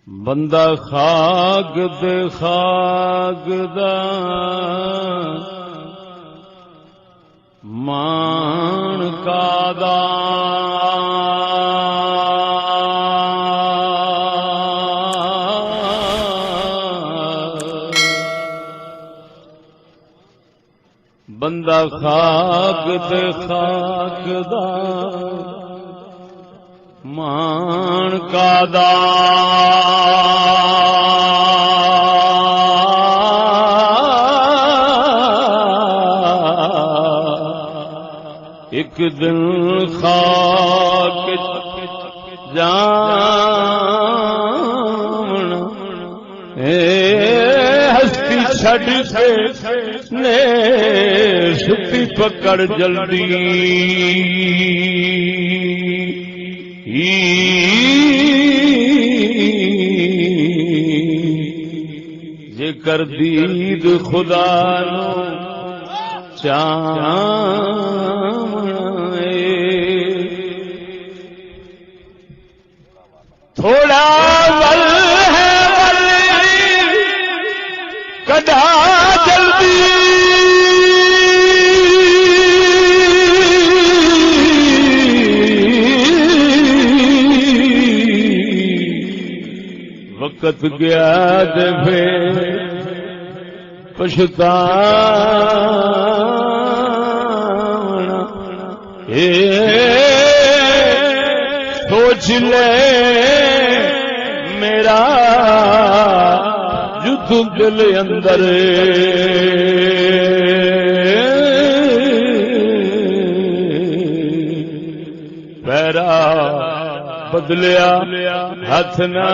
بندہ خاک دے خاک دا مان کا دا بندہ خاک دے خاک دا مان کا دا ایک دن خاک جان ہستی چھڈ سے نے ستی پکڑ جلدی جے کر دید خدا نو تھوڑا ول ہے ول کڈا جلدی وقت گیا دے پھر پچھتانا سوچ لے میرا جد دل اندر پیرا بدلیا ہاتھ نہ